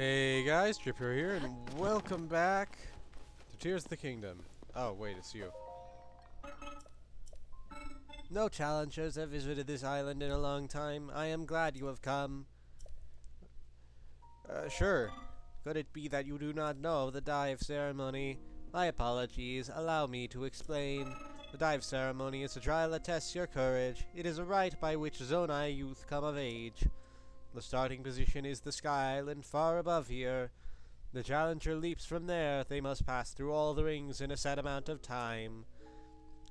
Hey guys, Dripper here, and welcome back to Tears of the Kingdom. Oh, wait, it's you. No challengers have visited this island in a long time. I am glad you have come. Sure. Could it be that you do not know of the dive ceremony? My apologies. Allow me to explain. The dive ceremony is a trial that tests your courage. It is a rite by which Zonai youth come of age. The starting position is the Sky Island far above here. The challenger leaps from there. They must pass through all the rings in a set amount of time.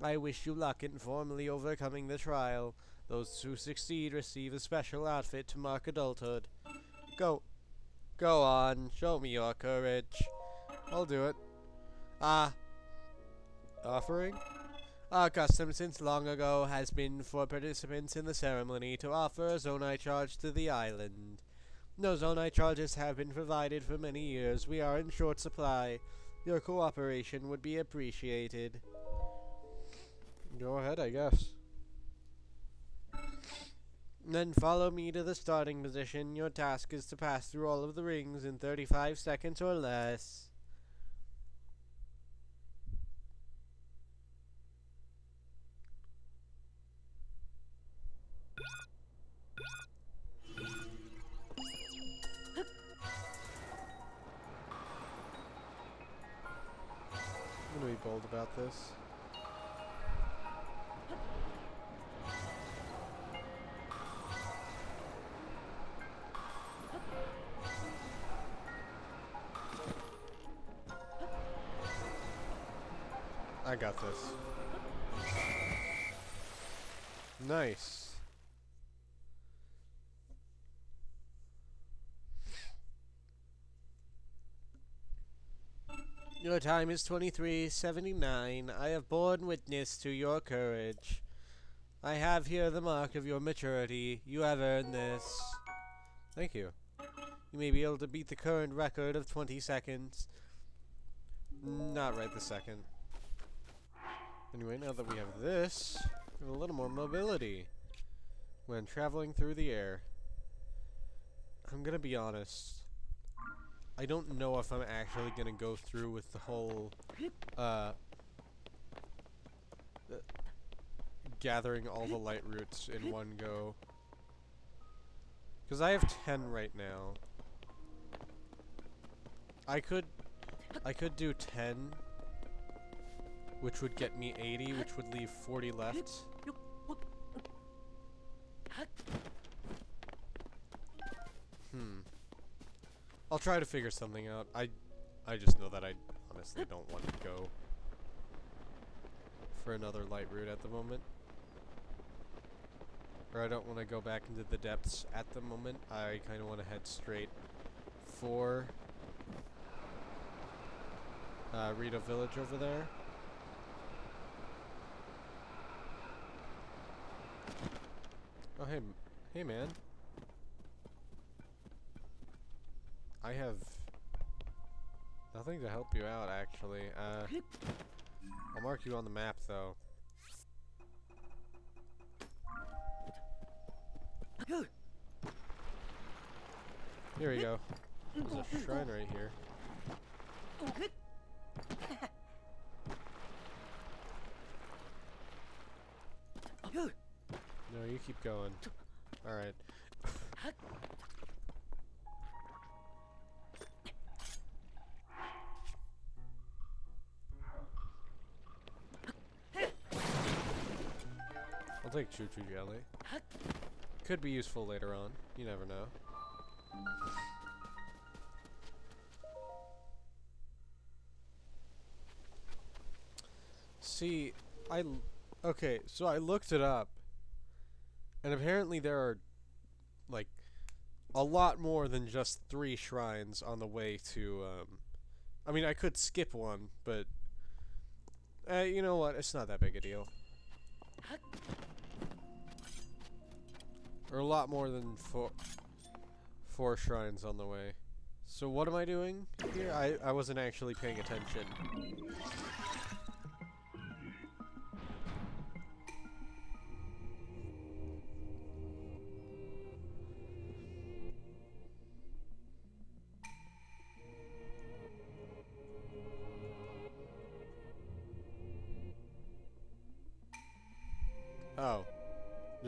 I wish you luck in formally overcoming the trial. Those who succeed receive a special outfit to mark adulthood. Go on, show me your courage. I'll do it. Offering? Our custom since long ago has been for participants in the ceremony to offer a Zonai charge to the island. No Zonai charges have been provided for many years. We are in short supply. Your cooperation would be appreciated. Go ahead, I guess. Then follow me to the starting position. Your task is to pass through all of the rings in 35 seconds or less. I'm gonna be bold about this. I got this. Nice. Your time is 23:79. I have borne witness to your courage. I have here the mark of your maturity. You have earned this. Thank you. You may be able to beat the current record of 20 seconds. Not right this second. Anyway, now that we have this, we have a little more mobility when traveling through the air. I'm gonna be honest. I don't know if I'm actually gonna go through with the whole, gathering all the light roots in one go. Because I have 10 right now. I could do 10, which would get me 80, which would leave 40 left. I'll try to figure something out. I just know that I honestly don't want to go for another light route at the moment. Or I don't want to go back into the depths at the moment. I kind of want to head straight for Rito village over there. Oh, hey man. I have nothing to help you out, actually. I'll mark you on the map, though. Here we go. There's a shrine right here. No, you keep going. Alright. I'll take Choo Choo Jelly. Could be useful later on. You never know. See, okay, so I looked it up. And apparently there are, like, a lot more than just 3 shrines on the way to, I mean, I could skip one, but, you know what? It's not that big a deal. Or a lot more than 4 shrines on the way. So what am I doing here? I wasn't actually paying attention.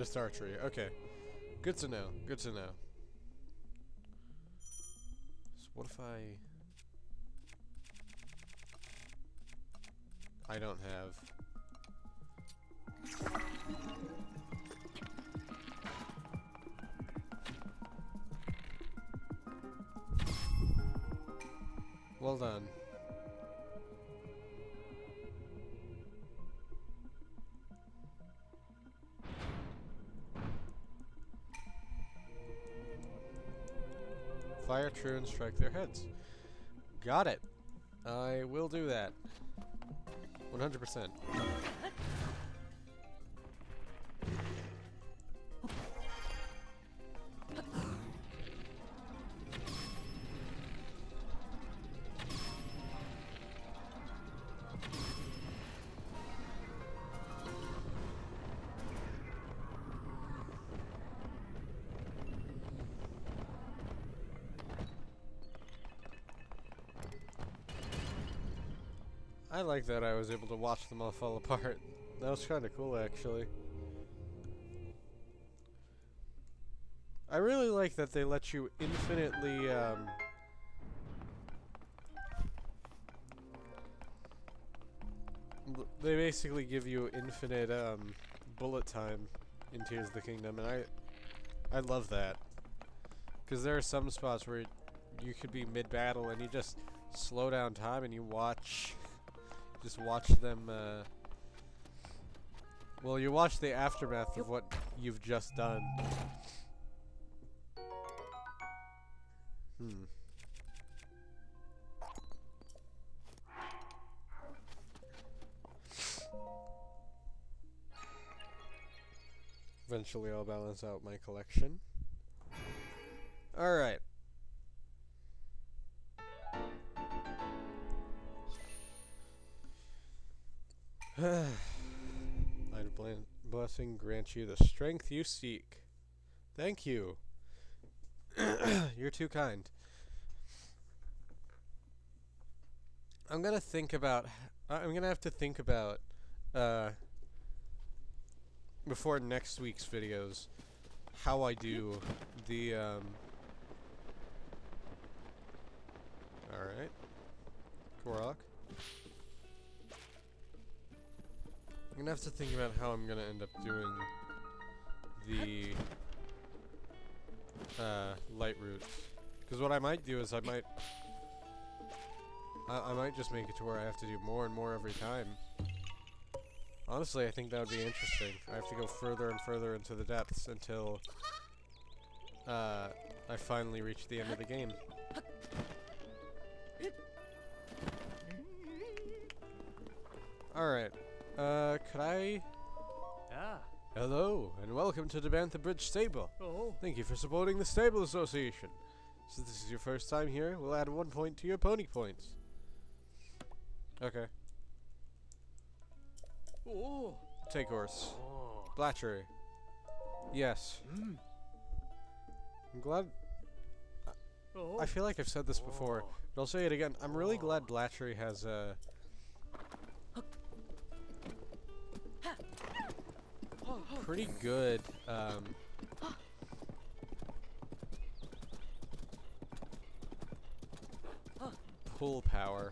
Just archery. Okay. Good to know. Good to know. So what if I don't have... Well done. Fire true and strike their heads. Got it. I will do that. 100%. I like that I was able to watch them all fall apart. That was kind of cool, actually. I really like that they let you infinitely, they basically give you infinite, bullet time in Tears of the Kingdom, and I love that. Because there are some spots where you could be mid-battle and you just slow down time and you watch... Just watch them, well, you watch the aftermath of what you've just done. Eventually I'll balance out my collection. Alright. Might blessing grant you the strength you seek. Thank you. You're too kind. I'm gonna think about... I'm gonna have to think about... before next week's videos, how I do the... Alright. Korok. I'm gonna have to think about how I'm gonna end up doing the light route. Because what I might do is I might just make it to where I have to do more and more every time. Honestly, I think that would be interesting. I have to go further and further into the depths until I finally reach the end of the game. Alright. Could I... Ah. Hello, and welcome to the Bantha Bridge Stable. Oh. Thank you for supporting the Stable Association. Since this is your first time here, we'll add 1 point to your pony points. Okay. Oh. Take horse. Oh. Blatchery. Yes. Mm. I'm glad... Oh. I feel like I've said this before, but I'll say it again. I'm really glad Blatchery has a... pretty good, pull power.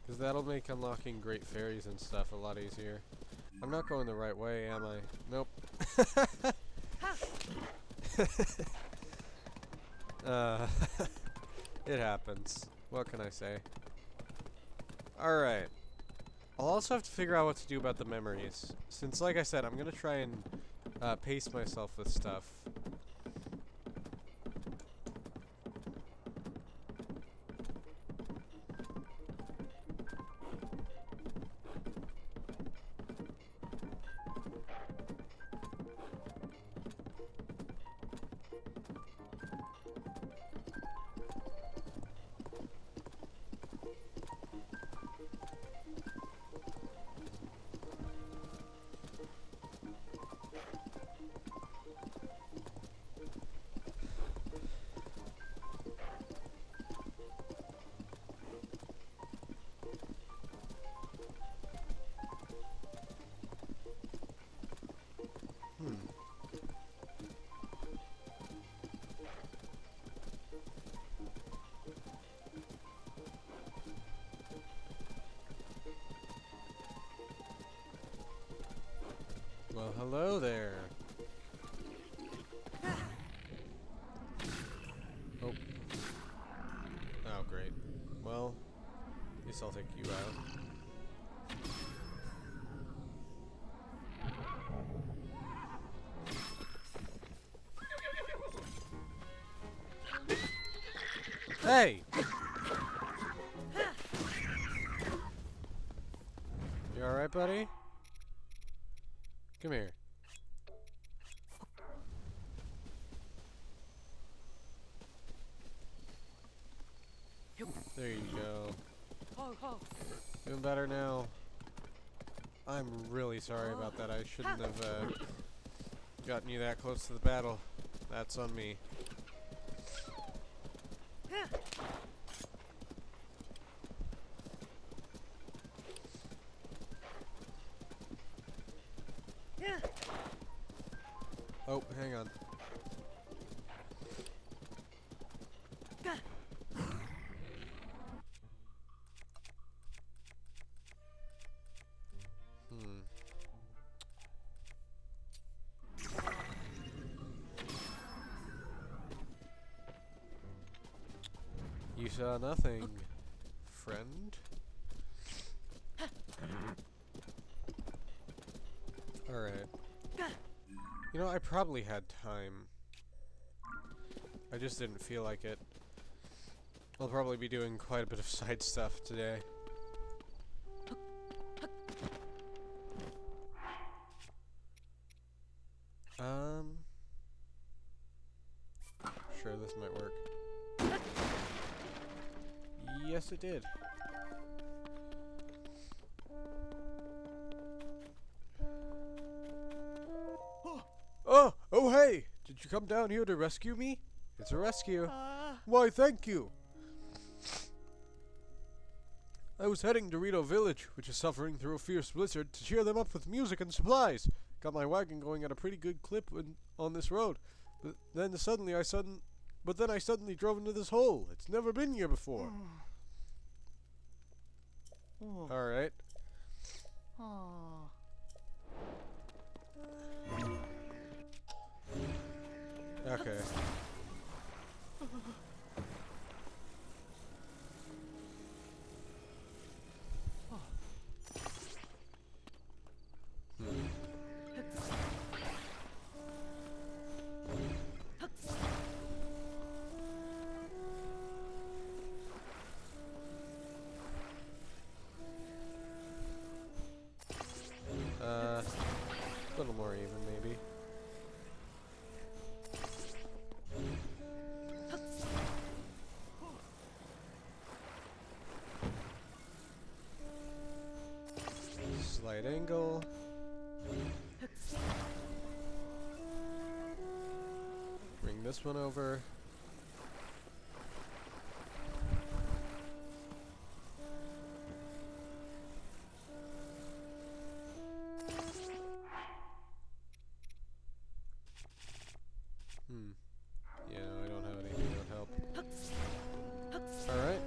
Because that'll make unlocking great fairies and stuff a lot easier. I'm not going the right way, am I? Nope. It happens. What can I say? Alright. I'll also have to figure out what to do about the memories. Since, like I said, I'm gonna try and pace myself with stuff. Hello there. Oh. Oh, great. Well, at least I'll take you out. Hey! You alright, buddy? Come here. There you go. Doing better now. I'm really sorry about that. I shouldn't have gotten you that close to the battle. That's on me. Oh, hang on. You saw nothing, friend. Alright. You know, I probably had time. I just didn't feel like it. I'll probably be doing quite a bit of side stuff today. Sure, this might work. Yes, it did. Oh, hey! Did you come down here to rescue me? It's a rescue. Why, thank you. I was heading to Rito village, which is suffering through a fierce blizzard, to cheer them up with music and supplies. Got my wagon going at a pretty good clip on this road, but then I suddenly drove into this hole. It's never been here before. All right. Okay. A little more even, maybe. Slight angle. Bring this one over. Yeah, no, I don't have anything that would help. Alright.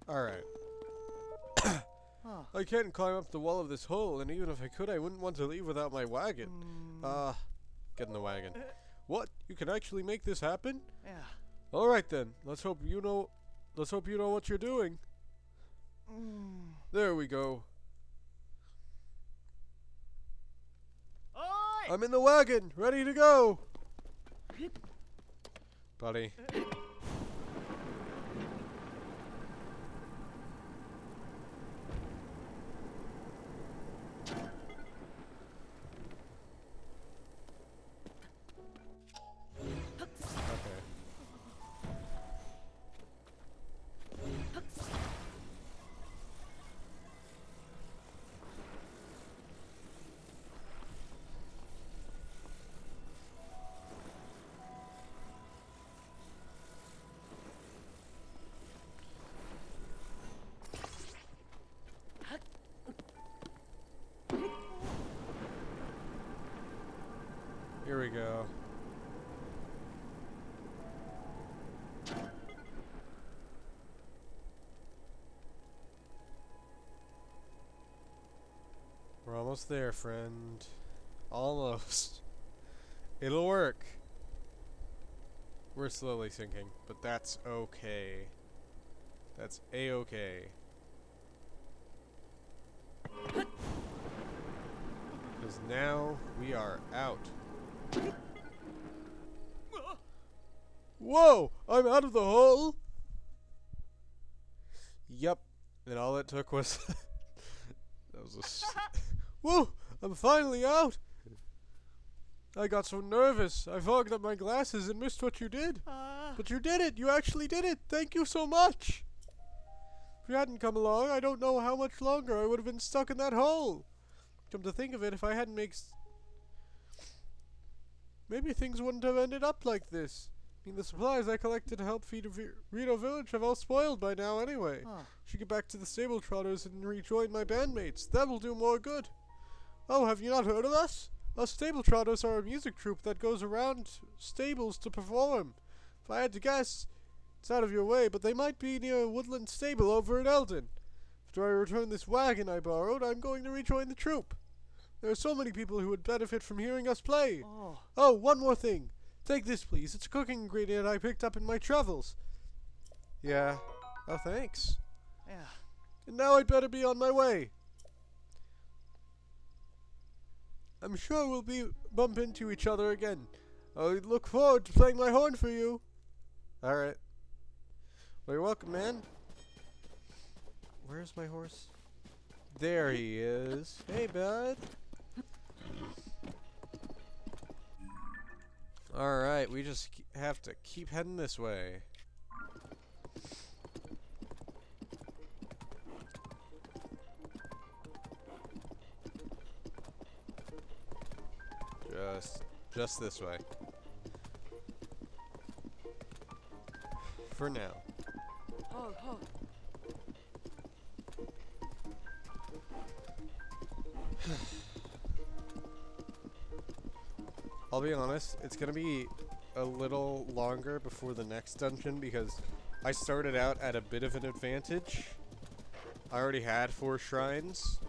Alright. I can't climb up the wall of this hole, and even if I could, I wouldn't want to leave without my wagon. Get in the wagon. What? You can actually make this happen? Yeah. Alright then. Let's hope you know what you're doing. There we go. Oi! I'm in the wagon, ready to go. Buddy. Almost there, friend. Almost. It'll work. We're slowly sinking, but that's okay. That's a-okay. Because now we are out. Whoa! I'm out of the hole! Yep. And all it took was... that was a... Whoa! I'm finally out! I got so nervous. I fogged up my glasses and missed what you did. But you did it! You actually did it! Thank you so much! If you hadn't come along, I don't know how much longer I would have been stuck in that hole. Come to think of it, if I hadn't maybe things wouldn't have ended up like this. I mean, the supplies I collected to help feed Rito village have all spoiled by now anyway. Should get back to the stable trotters and rejoin my bandmates. That will do more good. Oh, have you not heard of us? Us stable trotters are a music troupe that goes around stables to perform. If I had to guess, it's out of your way, but they might be near a woodland stable over in Eldon. After I return this wagon I borrowed, I'm going to rejoin the troupe. There are so many people who would benefit from hearing us play. Oh, one more thing. Take this, please. It's a cooking ingredient I picked up in my travels. Yeah. Oh, thanks. Yeah. And now I'd better be on my way. I'm sure we'll bump into each other again. I look forward to playing my horn for you. Alright. Well, you're welcome, man. Where's my horse? There he is. Hey, bud. Alright, we just have to keep heading this way. Just this way. For now. I'll be honest, it's gonna be a little longer before the next dungeon because I started out at a bit of an advantage. I already had 4 shrines.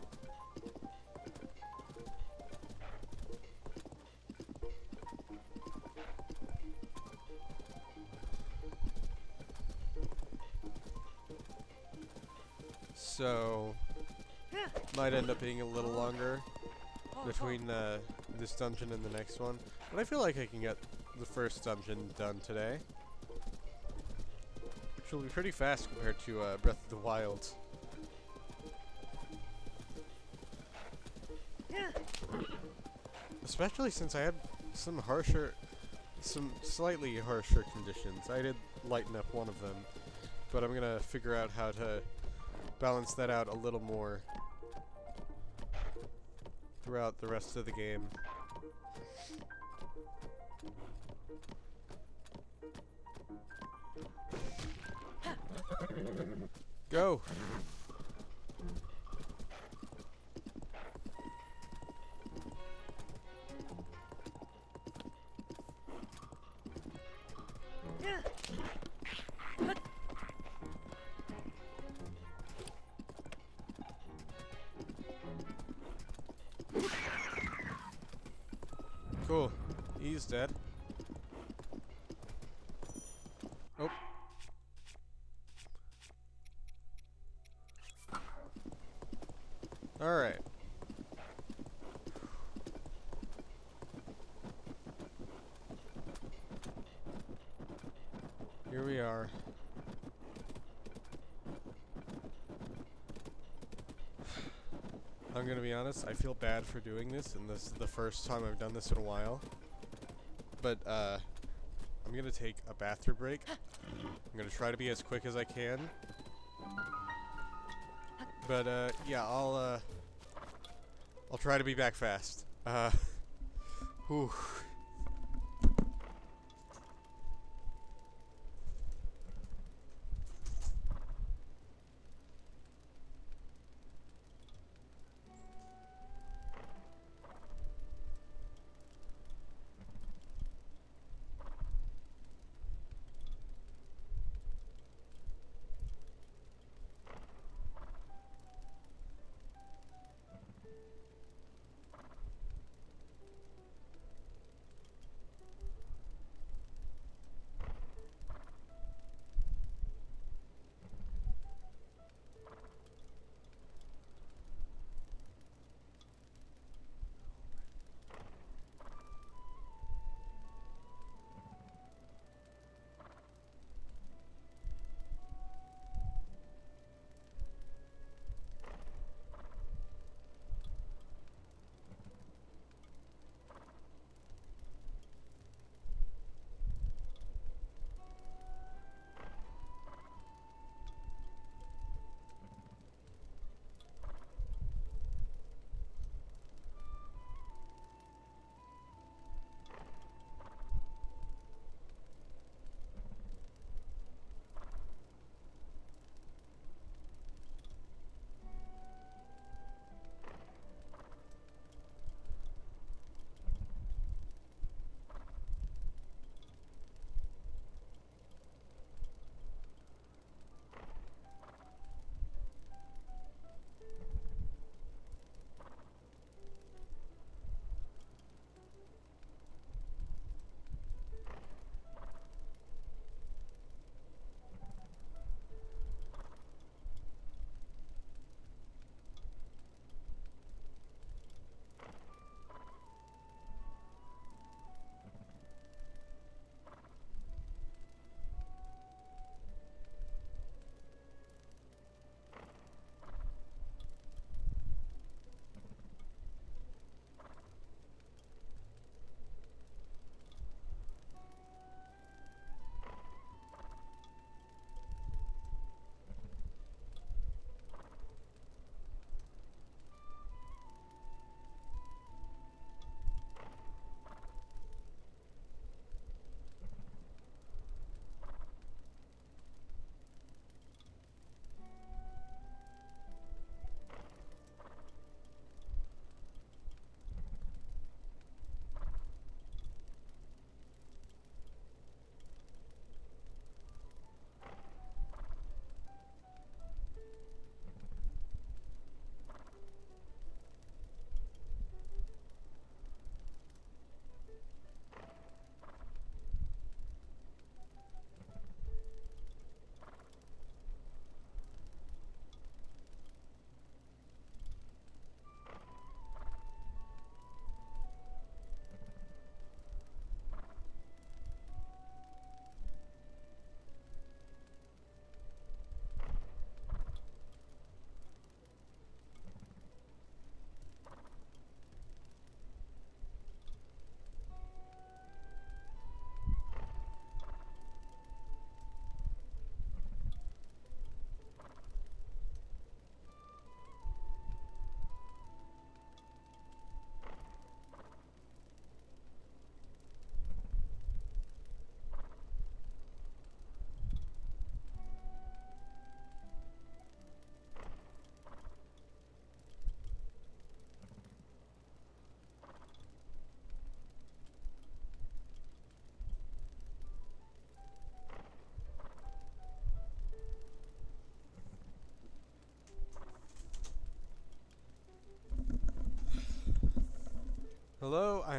So, might end up being a little longer between this dungeon and the next one. But I feel like I can get the first dungeon done today. Which will be pretty fast compared to Breath of the Wild. Especially since I had some slightly harsher conditions. I did lighten up one of them. But I'm gonna figure out how to balance that out a little more throughout the rest of the game. Go! Cool. He's dead. Oh. Alright. Here we are. I'm gonna be honest, I feel bad for doing this, and this is the first time I've done this in a while. But, I'm gonna take a bathroom break. I'm gonna try to be as quick as I can. But, yeah, I'll try to be back fast. Whew.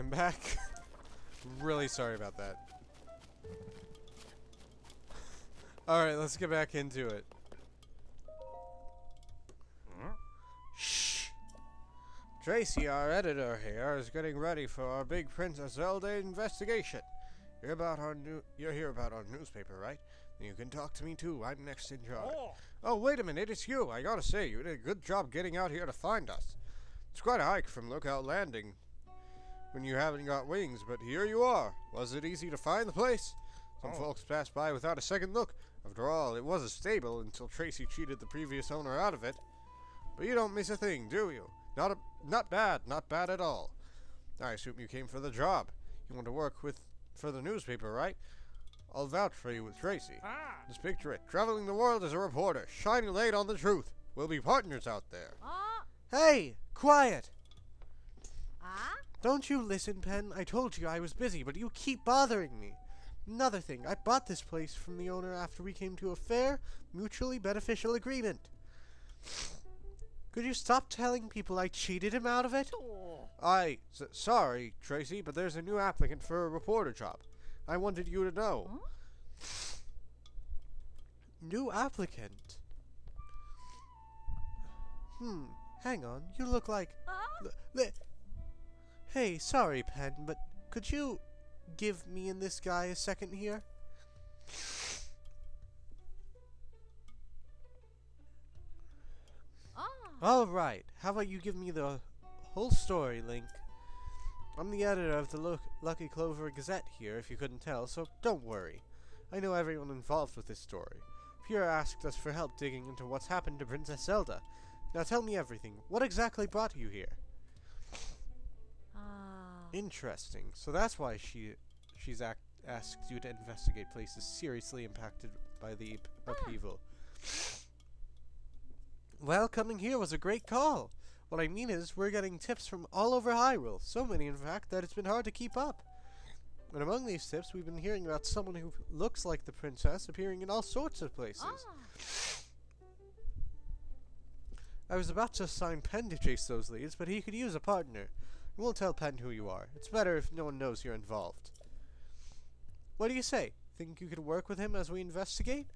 I'm back. Really sorry about that. Alright, let's get back into it. Shh! Tracy, our editor here, is getting ready for our big Princess Zelda investigation. You're here about our newspaper, right? You can talk to me too. I'm next in charge. Oh, wait a minute, it's you. I gotta say, you did a good job getting out here to find us. It's quite a hike from Lookout Landing when you haven't got wings, but here you are. Was it easy to find the place? Some folks passed by without a second look. After all, it was a stable until Tracy cheated the previous owner out of it. But you don't miss a thing, do you? Not bad at all. I assume you came for the job. You want to work for the newspaper, right? I'll vouch for you with Tracy. Just picture it, traveling the world as a reporter, shining light on the truth. We'll be partners out there. Hey, quiet! Don't you listen, Pen? I told you I was busy, but you keep bothering me. Another thing, I bought this place from the owner after we came to a fair, mutually beneficial agreement. Could you stop telling people I cheated him out of it? Sorry, Tracy, but there's a new applicant for a reporter job. I wanted you to know. New applicant? Hang on. You look like... Hey, sorry, Pen, but could you give me and this guy a second here? Alright, how about you give me the whole story, Link? I'm the editor of the Lucky Clover Gazette here, if you couldn't tell, so don't worry. I know everyone involved with this story. Pierre asked us for help digging into what's happened to Princess Zelda. Now tell me everything. What exactly brought you here? Interesting. So that's why she's asked you to investigate places seriously impacted by the upheaval. Well, coming here was a great call. What I mean is, we're getting tips from all over Hyrule. So many, in fact, that it's been hard to keep up. And among these tips, we've been hearing about someone who looks like the princess appearing in all sorts of places. I was about to assign Pen to chase those leads, but he could use a partner. We won't tell Pen who you are. It's better if no one knows you're involved. What do you say? Think you could work with him as we investigate?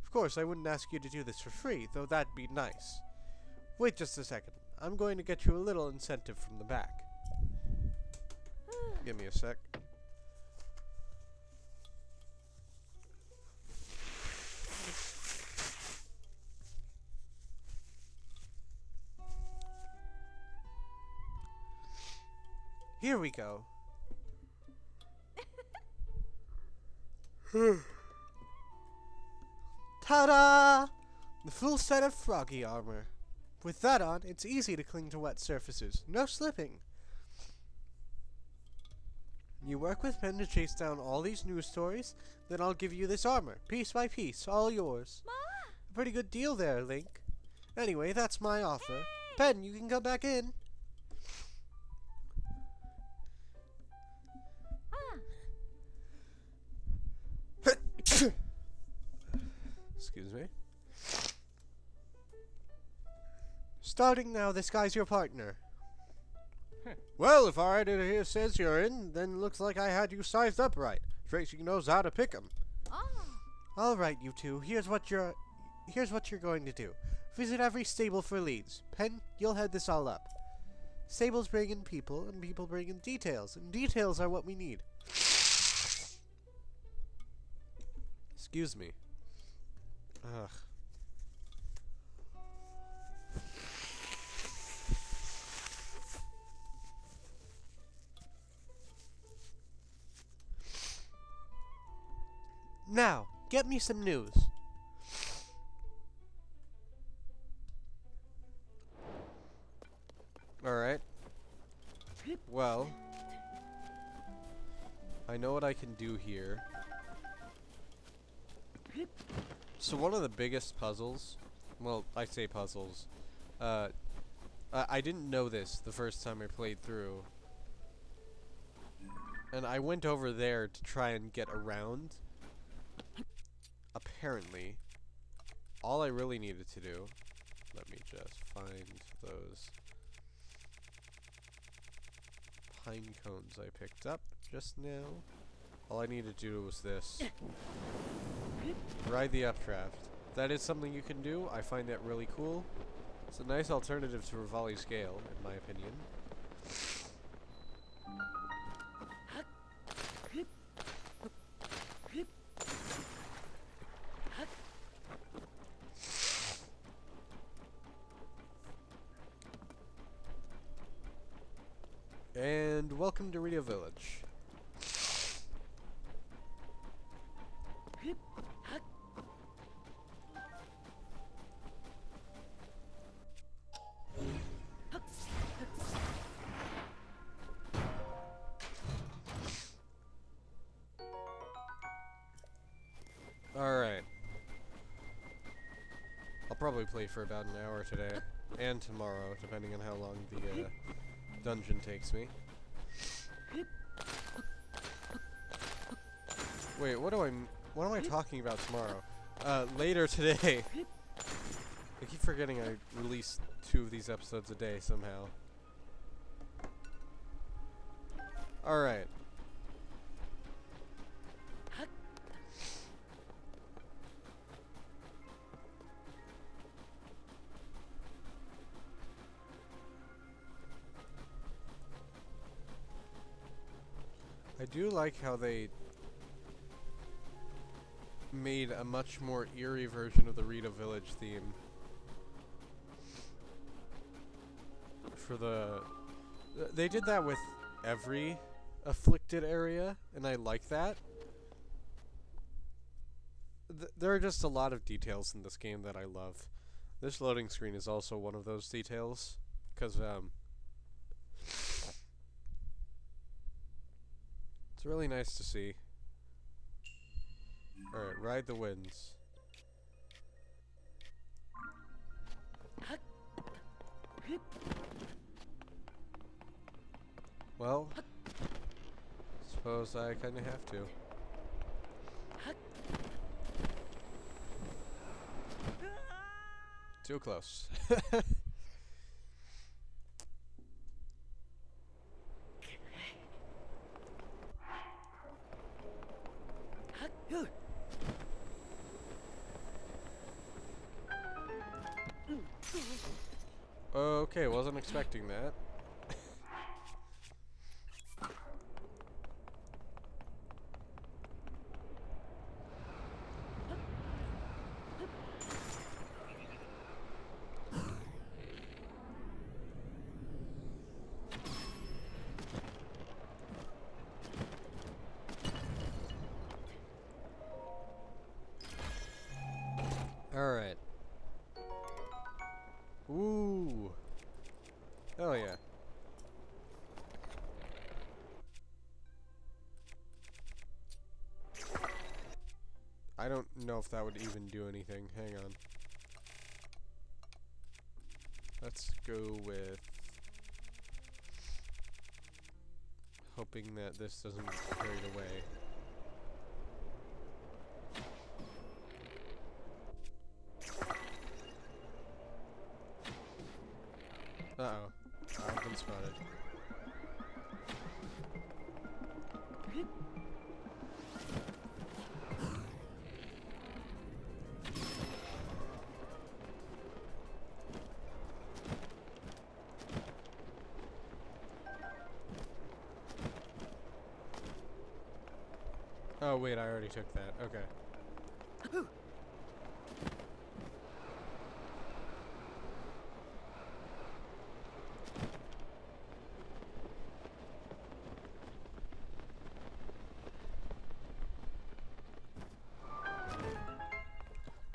Of course, I wouldn't ask you to do this for free, though that'd be nice. Wait just a second. I'm going to get you a little incentive from the back. Give me a sec. Here we go. Ta-da! The full set of froggy armor. With that on, it's easy to cling to wet surfaces. No slipping. You work with Pen to chase down all these news stories, then I'll give you this armor, piece by piece, all yours. A pretty good deal there, Link. Anyway, that's my offer. Pen, you can come back in. Excuse me. Starting now, this guy's your partner. Well, if our editor here says you're in, then looks like I had you sized up right. Tracy knows how to pick 'em. All right, you two. Here's what you're going to do. Visit every stable for leads. Pen, you'll head this all up. Stables bring in people, and people bring in details, and details are what we need. Excuse me. Ugh. Now, get me some news. Alright. Well, I know what I can do here. So one of the biggest puzzles, well, I say puzzles, I didn't know this the first time I played through. And I went over there to try and get around. Apparently, all I really needed to do, let me just find those pine cones I picked up just now. All I need to do was this. Ride the updraft. That is something you can do. I find that really cool. It's a nice alternative to Rivali Scale, in my opinion. And welcome to Rito Village. Alright. I'll probably play for about an hour today. And tomorrow, depending on how long the dungeon takes me. Wait, what am I talking about tomorrow? Later today. I keep forgetting I release 2 of these episodes a day somehow. Alright. I do like how they made a much more eerie version of the Rito Village theme. For they did that with every afflicted area, and I like that. There are just a lot of details in this game that I love. This loading screen is also one of those details, because it's really nice to see. Alright, ride the winds. Well, suppose I kinda have to. Too close. Okay, wasn't expecting that. Alright. Ooh. Oh yeah. I don't know if that would even do anything. Hang on. Let's go with hoping that this doesn't get carried away. Uh-oh. I've been spotted. Oh wait, I already took that. Okay.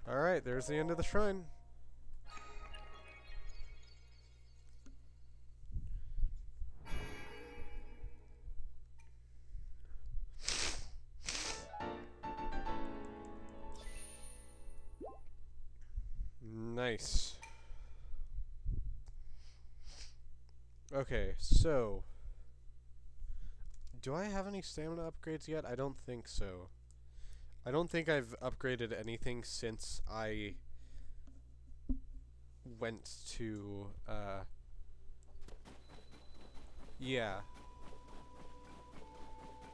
Alright, there's the end of the shrine. Nice. Okay, so do I have any stamina upgrades yet? I don't think so. I don't think I've upgraded anything since I went to, yeah.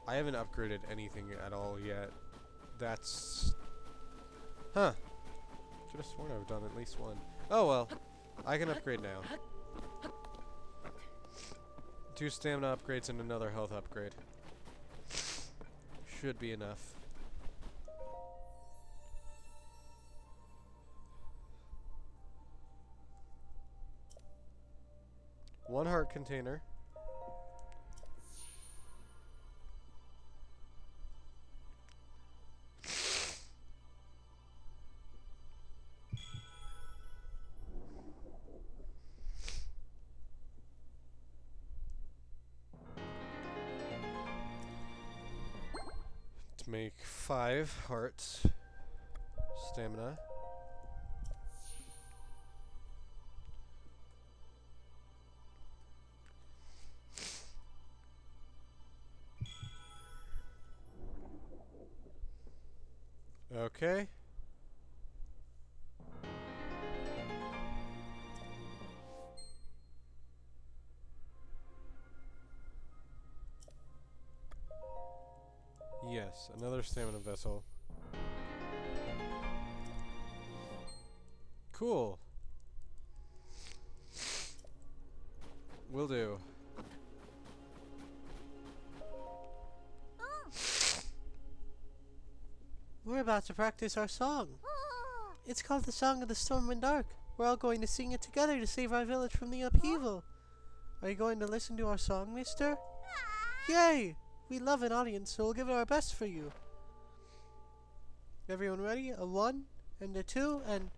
I haven't upgraded anything at all yet. That's... Huh. Could have sworn I've done at least one. Oh well. I can upgrade now. 2 stamina upgrades and another health upgrade. Should be enough. One heart container. To make 5 hearts. Stamina. Okay. Yes, another stamina vessel. Cool. Will do. We're about to practice our song. It's called the Song of the Storm and Dark. We're all going to sing it together to save our village from the upheaval. Are you going to listen to our song, mister? Yay! We love an audience, so we'll give it our best for you. Everyone ready? A 1 and a 2 and...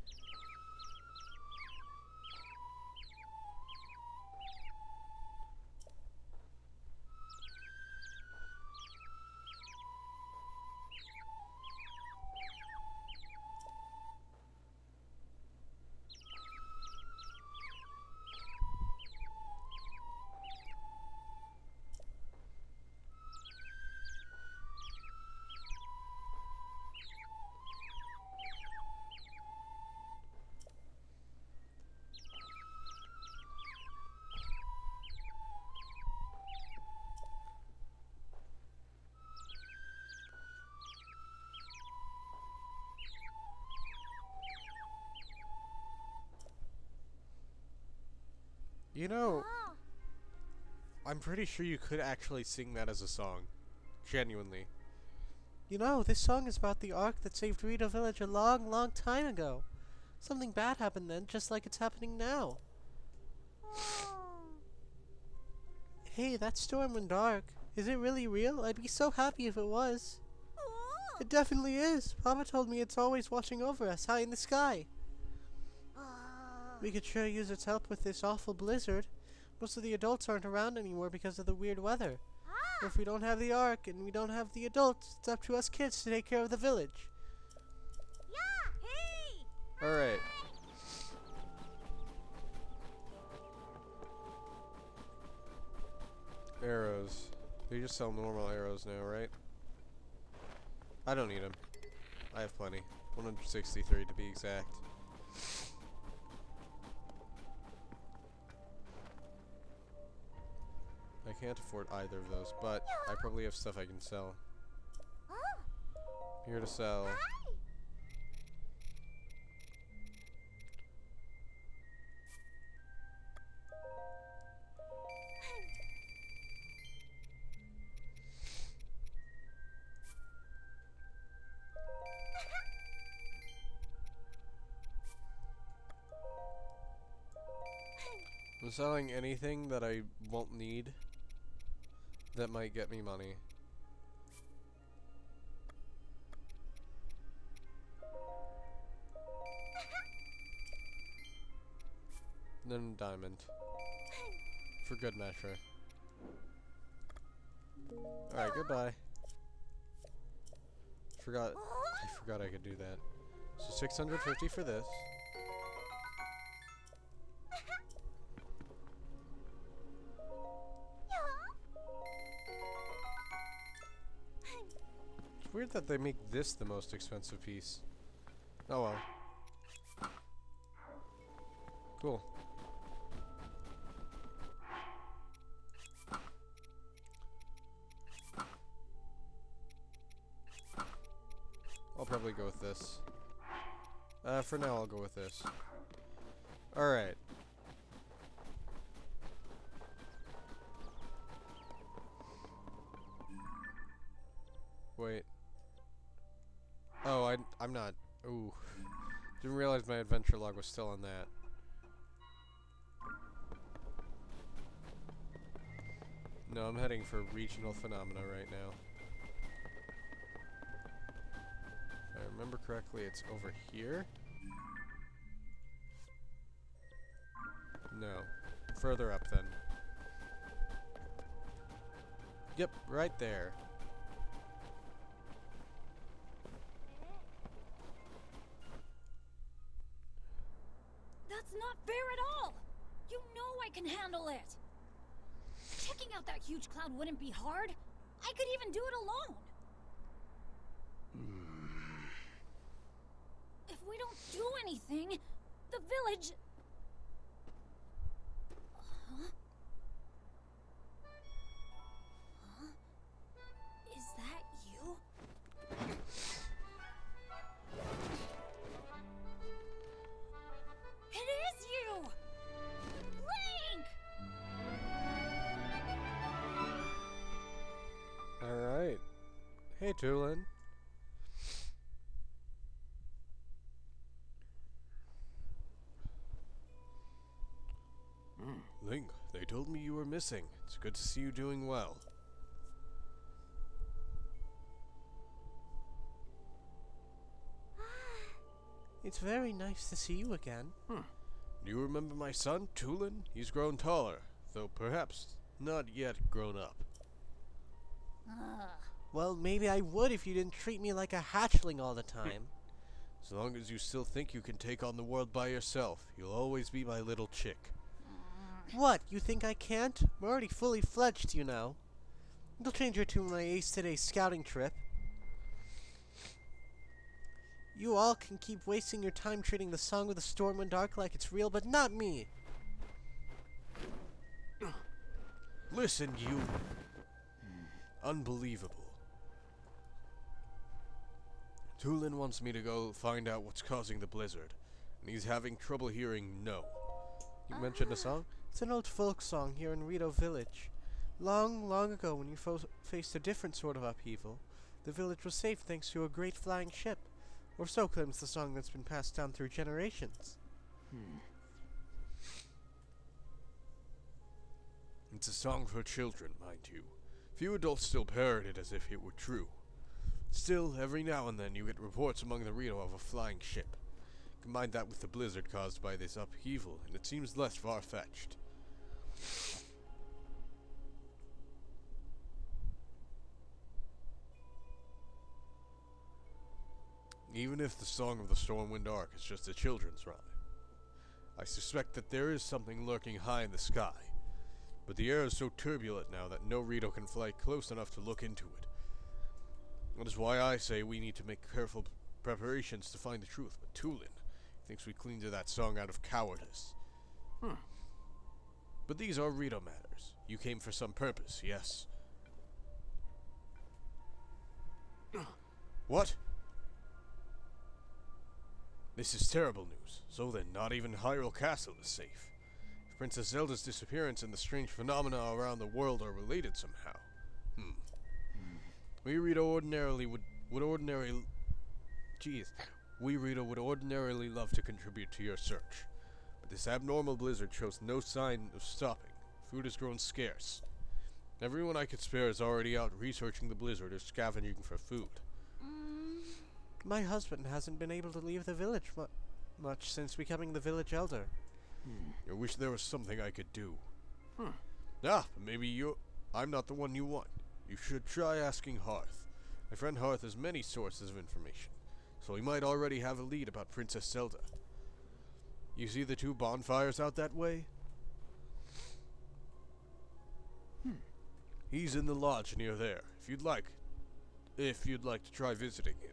You know, I'm pretty sure you could actually sing that as a song. Genuinely. You know, this song is about the ark that saved Rito Village a long, long time ago. Something bad happened then, just like it's happening now. Hey, that storm and dark. Is it really real? I'd be so happy if it was. It definitely is. Papa told me it's always watching over us, high in the sky. We could sure use its help with this awful blizzard. Most of the adults aren't around anymore because of the weird weather. If we don't have the ark and we don't have the adults, it's up to us kids to take care of the village. Alright. Arrows. They just sell normal arrows now, right? I don't need them. I have plenty. 163 to be exact. I can't afford either of those, but I probably have stuff I can sell. Here to sell. I'm selling anything that I won't need that might get me money. Then diamond. For good measure. Alright, goodbye. I forgot I could do that. So 650 for this. It's weird that they make this the most expensive piece. Oh well. Cool. I'll probably go with this. For now, I'll go with this. Alright. Wait. Oh, I'm not. Ooh. Didn't realize my adventure log was still on that. No, I'm heading for regional phenomena right now. If I remember correctly, it's over here? No. Further up, then. Yep, right there. That's not fair at all! You know I can handle it! Checking out that huge cloud wouldn't be hard. I could even do it alone. If we don't do anything, the village... Huh? Huh? Is that you? It is you! Link! Alright. Hey, Tulin. Link, they told me you were missing. It's good to see you doing well. It's very nice to see you again. Do you remember my son, Tulin? He's grown taller, though perhaps not yet grown up. Well, maybe I would if you didn't treat me like a hatchling all the time. As long as you still think you can take on the world by yourself, you'll always be my little chick. What? You think I can't? I'm already fully fledged, you know. It'll change your tune when I ace today's scouting trip. You all can keep wasting your time treating the Song of the Stormwind Arc like it's real, but not me. Listen, you... Unbelievable. Tulin wants me to go find out what's causing the blizzard, and he's having trouble hearing no. You mentioned a song? It's an old folk song here in Rito village. Long, long ago, when you faced a different sort of upheaval, the village was saved thanks to a great flying ship. Or so claims the song that's been passed down through generations. It's a song for children, mind you. Few adults still parrot it as if it were true. Still, every now and then you get reports among the Rito of a flying ship. Combine that with the blizzard caused by this upheaval, and it seems less far-fetched. Even if the Song of the Stormwind Arc is just a children's rhyme, I suspect that there is something lurking high in the sky. But the air is so turbulent now that no Rito can fly close enough to look into it. That is why I say we need to make careful preparations to find the truth. But Tulin thinks we cling to that song out of cowardice. But these are Rito matters. You came for some purpose, yes? What? This is terrible news. So then, not even Hyrule Castle is safe. If Princess Zelda's disappearance and the strange phenomena around the world are related somehow. We Rito ordinarily would ordinarily love to contribute to your search. But this abnormal blizzard shows no sign of stopping. Food has grown scarce. Everyone I could spare is already out researching the blizzard or scavenging for food. My husband hasn't been able to leave the village much since becoming the village elder. I wish there was something I could do. But maybe I'm not the one you want. You should try asking Hearth. My friend Hearth has many sources of information, so he might already have a lead about Princess Zelda. You see the 2 bonfires out that way? He's in the lodge near there, if you'd like to try visiting him.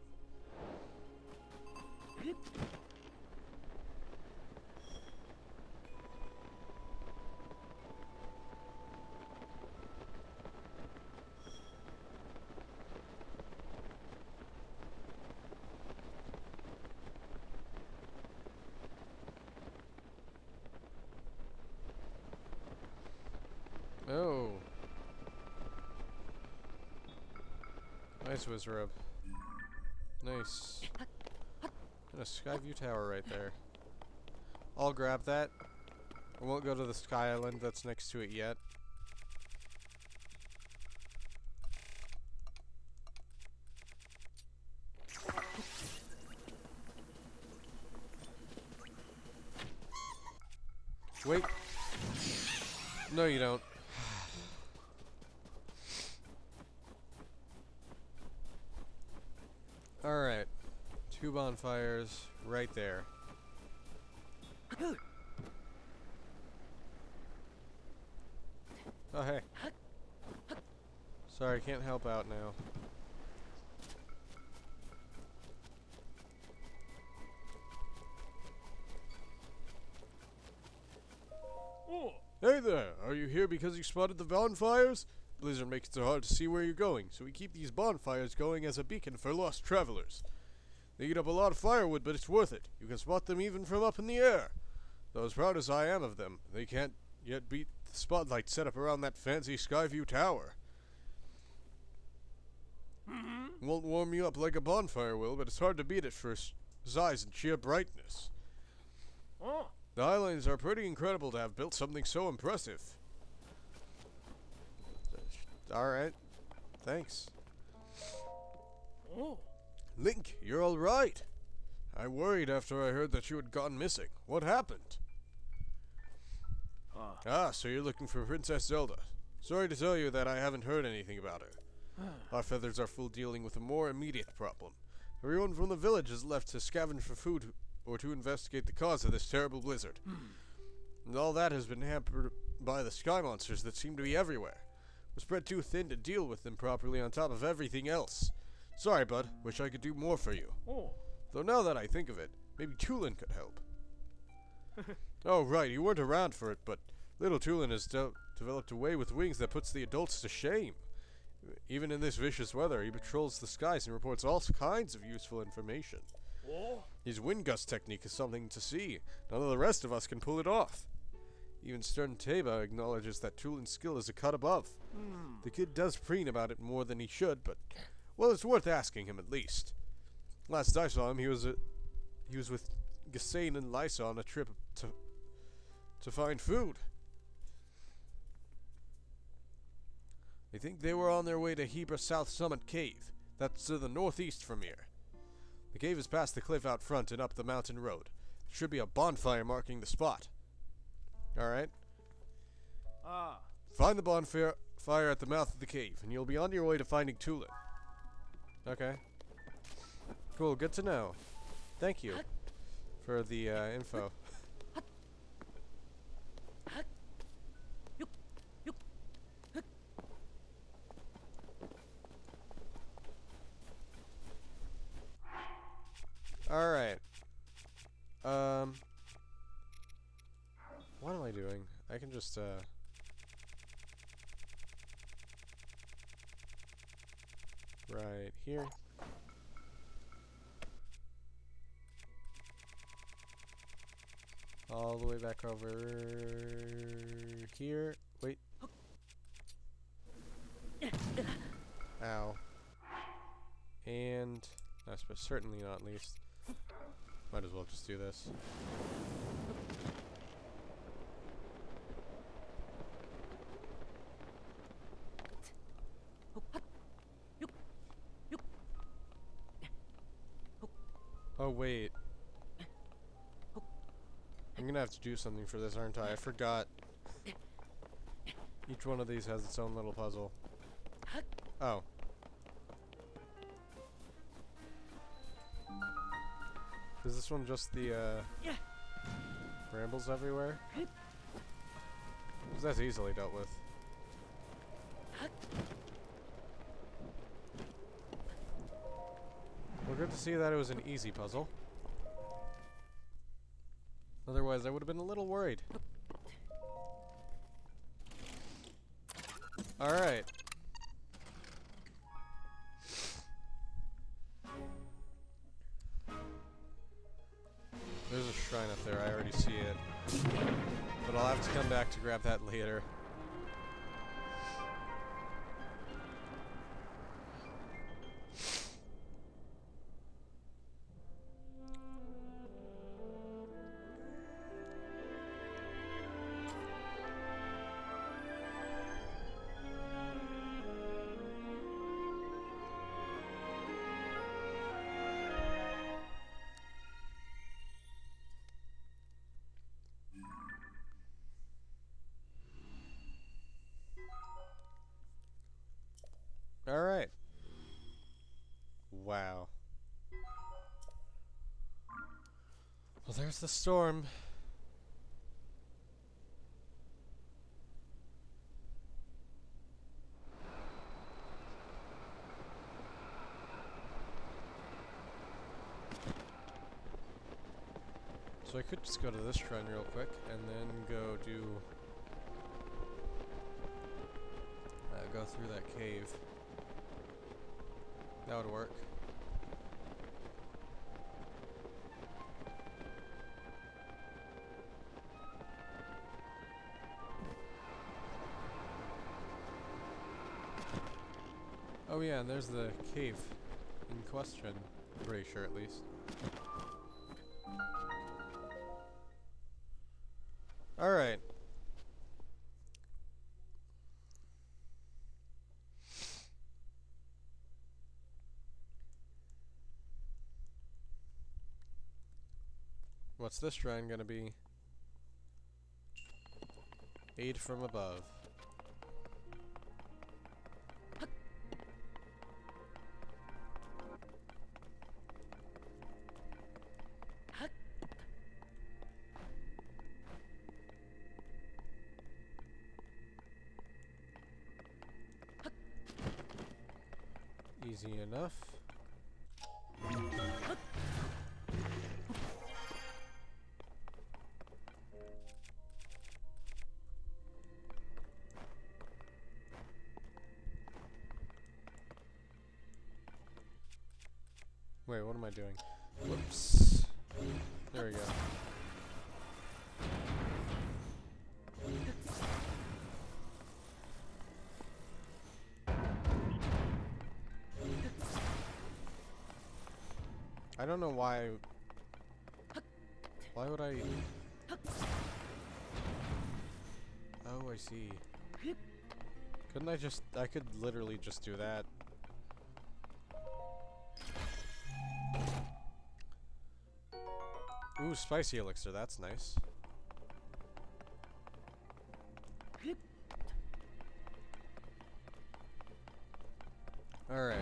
Nice Wizrobe. Nice. And a Skyview Tower right there. I'll grab that. I won't go to the Sky Island that's next to it yet. Wait. No, you don't. Alright. 2 bonfires right there. Oh, hey. Sorry, can't help out now. Oh. Hey there! Are you here because you spotted the bonfires? Blizzard makes it so hard to see where you're going, so we keep these bonfires going as a beacon for lost travelers. They eat up a lot of firewood, but it's worth it. You can spot them even from up in the air. Though as proud as I am of them, they can't yet beat the spotlight set up around that fancy Skyview Tower. Won't warm you up like a bonfire will, but it's hard to beat it for size and sheer brightness. Oh. The Highlands are pretty incredible to have built something so impressive. Alright. Thanks. Oh. Link, you're alright. I worried after I heard that you had gone missing. What happened? Ah, so you're looking for Princess Zelda. Sorry to tell you that I haven't heard anything about her. Our feathers are full dealing with a more immediate problem. Everyone from the village is left to scavenge for food or to investigate the cause of this terrible blizzard. And all that has been hampered by the sky monsters that seem to be everywhere. We're spread too thin to deal with them properly on top of everything else. Sorry, bud. Wish I could do more for you. Oh. Though now that I think of it, maybe Tulin could help. Oh, right. You weren't around for it, but little Tulin has developed a way with wings that puts the adults to shame. Even in this vicious weather, he patrols the skies and reports all kinds of useful information. Oh. His wind gust technique is something to see. None of the rest of us can pull it off. Even Stern Teba acknowledges that Tulin's skill is a cut above. The kid does preen about it more than he should, but, well, it's worth asking him at least. Last I saw him, he was with Gassane and Lysa on a trip to find food. I think they were on their way to Hebra South Summit Cave. That's to the northeast from here. The cave is past the cliff out front and up the mountain road. There should be a bonfire marking the spot. Alright. Ah. Find the bonfire at the mouth of the cave, and you'll be on your way to finding Tulin. Okay. Cool, good to know. Thank you for the info. Alright. What am I doing? I can just, right here. All the way back over here. Wait. Ow. And last but certainly not least, might as well just do this. Oh wait. I'm gonna have to do something for this, aren't I? I forgot. Each one of these has its own little puzzle. Oh. Is this one just the, brambles everywhere? 'Cause that's easily dealt with. Well, good to see that it was an easy puzzle. Otherwise, I would have been a little worried. Alright. There's a shrine up there, I already see it. But I'll have to come back to grab that later. Well, there's the storm. So I could just go to this shrine real quick and then go do go through that cave. That would work. Oh yeah, and there's the cave in question. I'm pretty sure at least. Alright. What's this shrine gonna be? Aid from above. Easy enough. Wait, what am I doing? Whoops. There we go. I don't know why. Why would I? Oh, I see. Couldn't I just? I could literally just do that. Ooh, spicy elixir. That's nice. All right.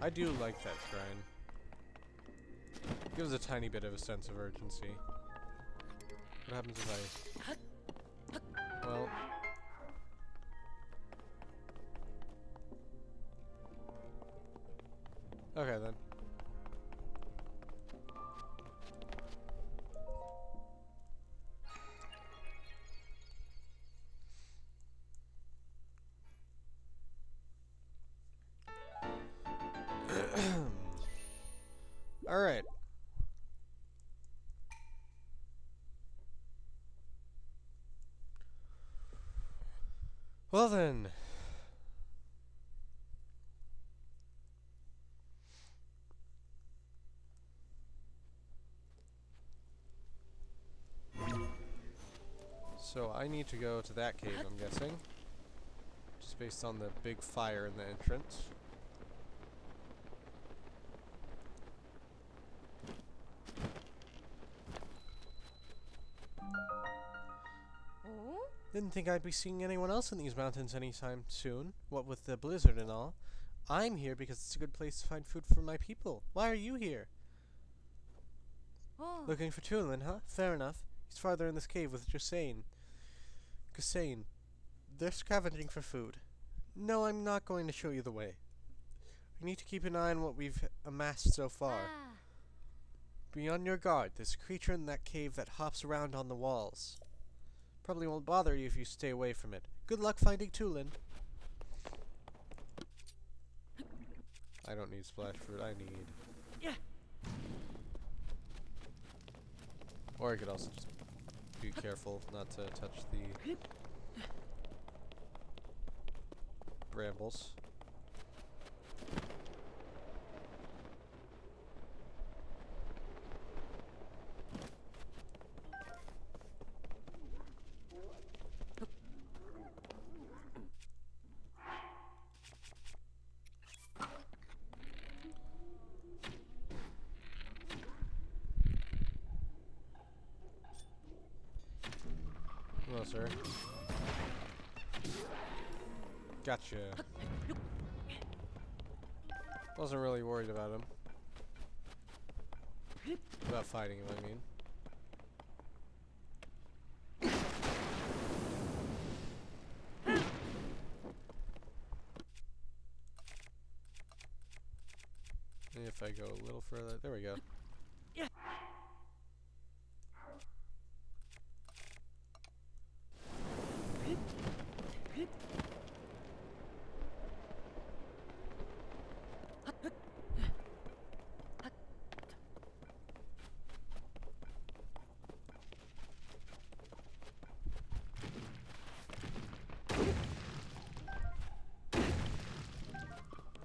I do like that shrine. Gives a tiny bit of a sense of urgency. What happens if I... Well... Okay then. Alright. Well then. So I need to go to that cave, I'm guessing. Just based on the big fire in the entrance. Didn't think I'd be seeing anyone else in these mountains anytime soon, what with the blizzard and all. I'm here because it's a good place to find food for my people. Why are you here? Oh. Looking for Tulin, huh? Fair enough. He's farther in this cave with Josain. Josain. They're scavenging for food. No, I'm not going to show you the way. We need to keep an eye on what we've amassed so far. Ah. Be on your guard. There's a creature in that cave that hops around on the walls. Probably won't bother you if you stay away from it. Good luck finding Tulin. I don't need splash fruit, I need... Yeah. Or I could also just be careful not to touch the brambles. closer. Gotcha. Wasn't really worried about him. About fighting him, I mean. If I go a little further, there we go. Yeah.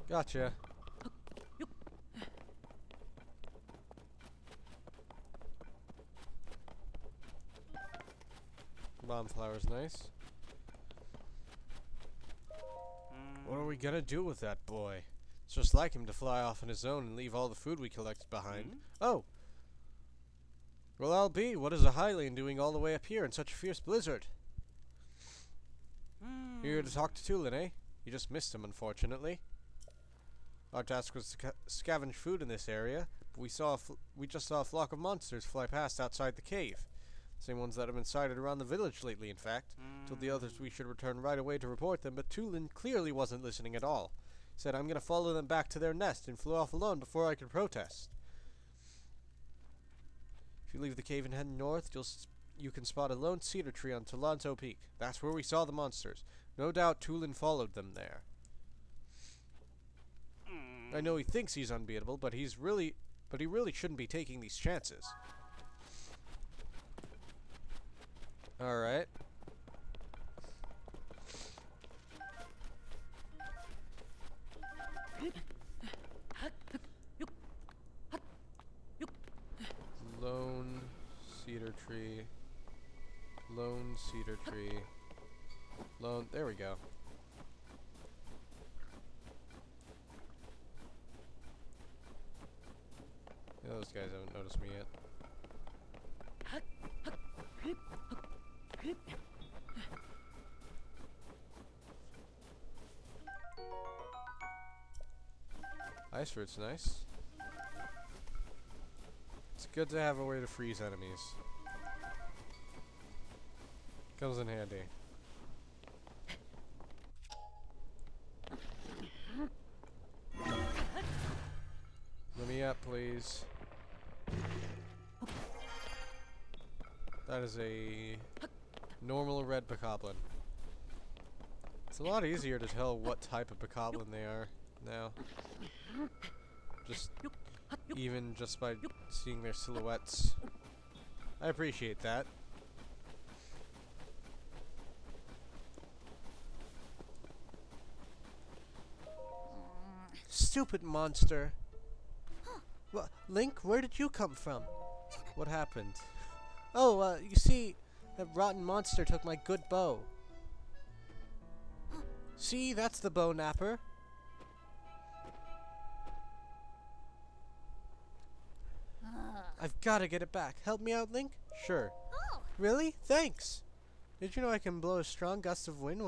Gotcha. Bomb flower's nice. What are we gonna do with that boy? It's just like him to fly off on his own and leave all the food we collected behind. Oh! Well, I'll be. What is a Hylian doing all the way up here in such a fierce blizzard? Here to talk to Tulin, eh? You just missed him, unfortunately. Our task was to scavenge food in this area, but we just saw a flock of monsters fly past outside the cave. Same ones that have been sighted around the village lately, in fact. Told the others we should return right away to report them, but Tulin clearly wasn't listening at all. He said, I'm gonna follow them back to their nest, and flew off alone before I could protest. If you leave the cave and head north, you can spot a lone cedar tree on Talanto Peak. That's where we saw the monsters. No doubt Tulin followed them there. I know he thinks he's unbeatable, but he really shouldn't be taking these chances. Alright. Lone cedar tree. Lone cedar tree. Lone. There we go. Yeah, those guys haven't noticed me yet. Ice fruit's nice. It's good to have a way to freeze enemies. Comes in handy. Let me up, please. That is a normal red bokoblin. It's a lot easier to tell what type of bokoblin they are now. Even just by seeing their silhouettes. I appreciate that. Stupid monster. What, Link, where did you come from? What happened? Oh, you see, that rotten monster took my good bow. See, that's the bow napper. I've got to get it back. Help me out, Link? Sure. Oh. Really? Thanks. Did you know I can blow a strong gust of wind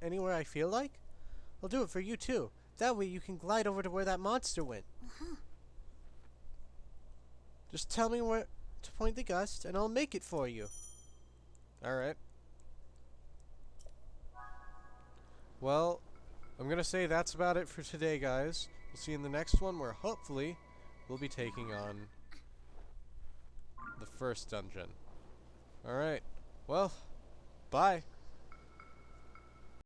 anywhere I feel like? I'll do it for you too. That way you can glide over to where that monster went. Just tell me where to point the gust, and I'll make it for you. Alright. Well, I'm gonna say that's about it for today, guys. We'll see you in the next one, where hopefully we'll be taking on the first dungeon. Alright. Well, bye.